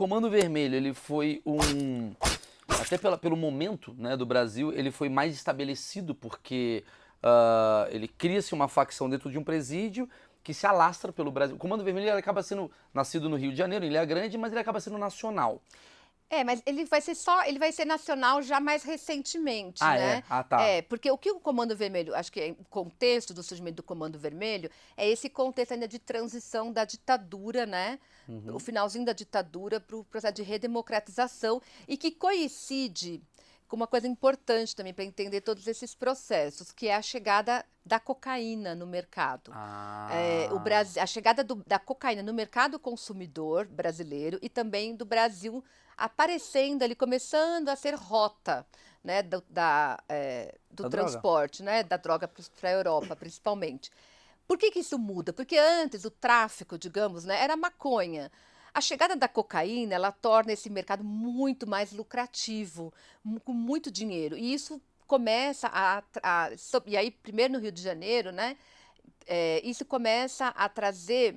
Comando Vermelho, ele foi até pelo momento, né, do Brasil, ele foi mais estabelecido porque ele cria-se uma facção dentro de um presídio que se alastra pelo Brasil. O Comando Vermelho ele acaba sendo nascido no Rio de Janeiro, ele é grande, mas ele acaba sendo nacional. Mas ele vai ser nacional já mais recentemente, Ah, é? né? Ah, tá. Porque o que o Comando Vermelho, acho que o contexto do surgimento do Comando Vermelho é esse contexto ainda de transição da ditadura, né? O finalzinho da ditadura para o processo de redemocratização e que coincide com uma coisa importante também para entender todos esses processos, que é a chegada da cocaína no mercado. Ah, A chegada da cocaína no mercado consumidor brasileiro e também do Brasil aparecendo ali, começando a ser rota, né, do da droga. transporte, né, da droga para a Europa, principalmente. Por que isso muda? Porque antes o tráfico, digamos, né, era maconha. A chegada da cocaína, ela torna esse mercado muito mais lucrativo, com muito dinheiro. E isso começa e aí, primeiro no Rio de Janeiro, né, isso começa a trazer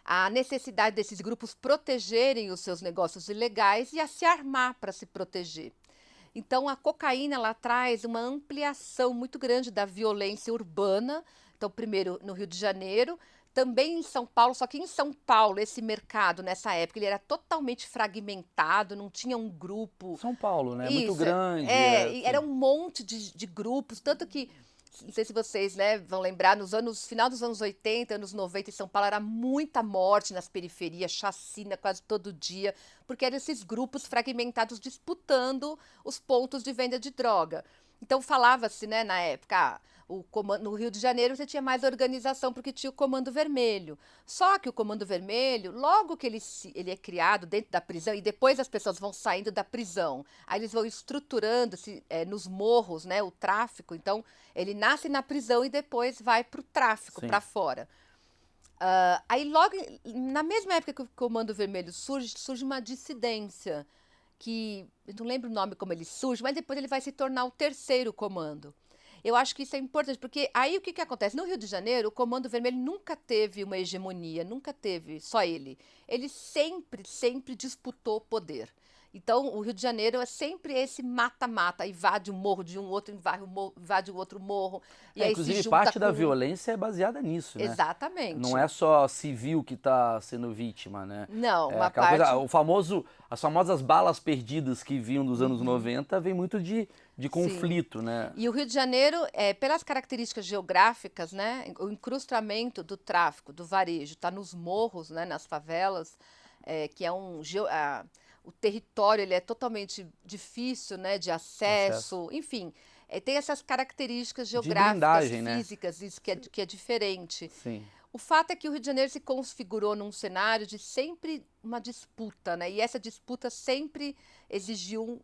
a necessidade desses grupos protegerem os seus negócios ilegais e a se armar para se proteger. Então, a cocaína ela traz uma ampliação muito grande da violência urbana. Então, primeiro no Rio de Janeiro, também em São Paulo, só que em São Paulo, esse mercado, nessa época, ele era totalmente fragmentado, não tinha um grupo. São Paulo, né? Muito Isso, grande, e era assim. um monte de grupos, tanto que não sei se vocês, né, vão lembrar, final dos anos 80, anos 90, em São Paulo era muita morte nas periferias, chacina quase todo dia, porque eram esses grupos fragmentados disputando os pontos de venda de droga. Então falava-se, né, na época, no Rio de Janeiro você tinha mais organização porque tinha o Comando Vermelho. Só que o Comando Vermelho, logo que ele é criado dentro da prisão, e depois as pessoas vão saindo da prisão, aí eles vão estruturando-se nos morros, né, o tráfico. Então, ele nasce na prisão e depois vai para o tráfico, Sim. para fora. Aí, logo, na mesma época que o Comando Vermelho surge uma dissidência, que eu não lembro o nome como ele surge, mas depois ele vai se tornar o terceiro comando. Eu acho que isso é importante, porque aí o que acontece? No Rio de Janeiro, o Comando Vermelho nunca teve uma hegemonia, nunca teve só ele. Ele sempre disputou poder. Então, o Rio de Janeiro é sempre esse mata-mata, invade um morro de um, outro invade o outro morro, e aí se Inclusive, junta parte da com um. violência é baseada nisso, né? Não Exatamente. é só civil que está sendo vítima, né? Não, É uma aquela coisa, parte. as famosas balas perdidas que vinham dos anos Uhum, 90 vem muito de sim. conflito, né? E o Rio de Janeiro, pelas características geográficas, né, o incrustamento do tráfico, do varejo, está nos morros, né, nas favelas, que é o território ele é totalmente difícil, né, de De acesso. acesso, enfim, tem essas características De geográficas, blindagem, né? físicas, isso que é diferente. Sim. O fato é que o Rio de Janeiro se configurou num cenário de sempre uma disputa, né? E essa disputa sempre exigiu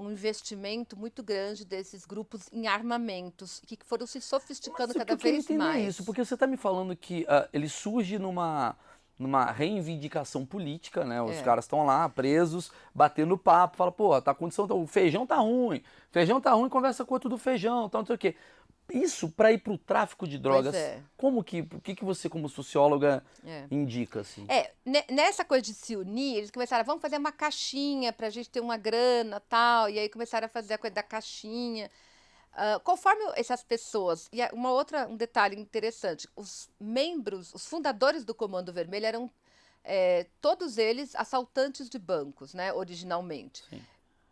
um investimento muito grande desses grupos em armamentos, que foram se sofisticando Mas o que cada eu queria vez entender é isso, mais. porque você está me falando que ele surge numa reivindicação política, né? Os É, caras estão lá presos, batendo papo, fala, pô, tá a condição, o feijão tá ruim, conversa com outro do feijão, tal, não sei o quê. Isso para ir para o tráfico de pois drogas, é. o que que você como socióloga É. indica assim? Nessa coisa de se unir, eles começaram, vamos fazer uma caixinha para a gente ter uma grana tal, e aí começaram a fazer a coisa da caixinha. Conforme essas pessoas, um detalhe interessante, os fundadores do Comando Vermelho eram todos eles assaltantes de bancos, né, originalmente. Sim.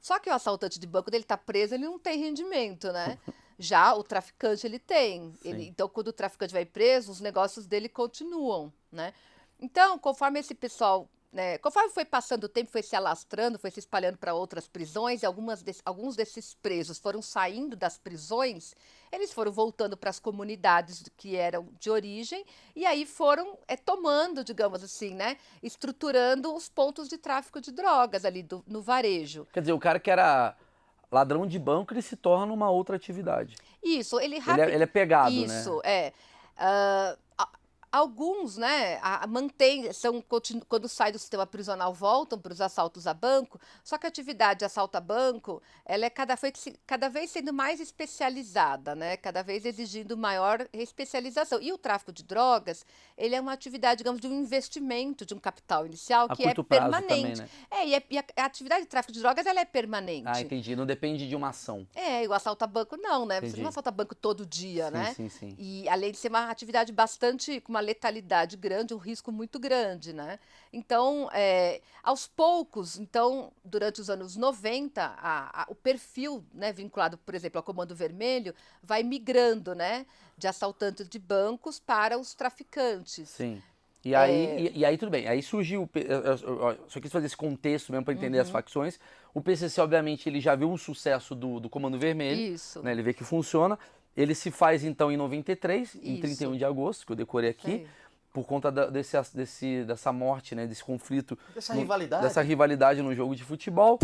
Só que o assaltante de banco dele está preso, ele não tem rendimento, né? Já o traficante ele tem. Sim. Então, quando o traficante vai preso, os negócios dele continuam, né? Então, conforme esse pessoal, né, conforme foi passando o tempo, foi se alastrando, foi se espalhando para outras prisões, e alguns desses presos foram saindo das prisões, eles foram voltando para as comunidades que eram de origem, e aí foram tomando, digamos assim, né, estruturando os pontos de tráfico de drogas ali no varejo. Quer dizer, o cara que era ladrão de banco, ele se torna uma outra atividade. Isso, Ele é pegado, né? Isso, é. Ah, Alguns, né, mantêm, quando saem do sistema prisional, voltam para os assaltos a banco, só que a atividade de assalto a banco, ela é cada vez sendo mais especializada, né, cada vez exigindo maior especialização. E o tráfico de drogas, ele é uma atividade, digamos, de um investimento, de um capital inicial A que é curto prazo também, permanente. né? A atividade de tráfico de drogas, ela é Ah, permanente. entendi. Não depende de uma ação. E o assalto a banco não, né? Você não Entendi. assalta banco todo dia, Sim, né? sim, sim. E além de ser uma atividade bastante, com uma letalidade grande, um risco muito grande, né? Então, aos poucos, então, durante os anos 90, o perfil, né, vinculado, por exemplo, ao Comando Vermelho, vai migrando, né, de assaltantes de bancos para os traficantes. Sim. E aí tudo bem. Aí surgiu. Eu só quis fazer esse contexto mesmo para entender as Uhum, facções. O PCC, obviamente, ele já viu um sucesso do Comando Vermelho, isso, né? Ele vê que funciona. Ele se faz então em 93, em 31 isso, de agosto, que eu decorei isso aqui, aí. por conta dessa morte, né? Desse conflito, Dessa rivalidade. dessa rivalidade no jogo de futebol.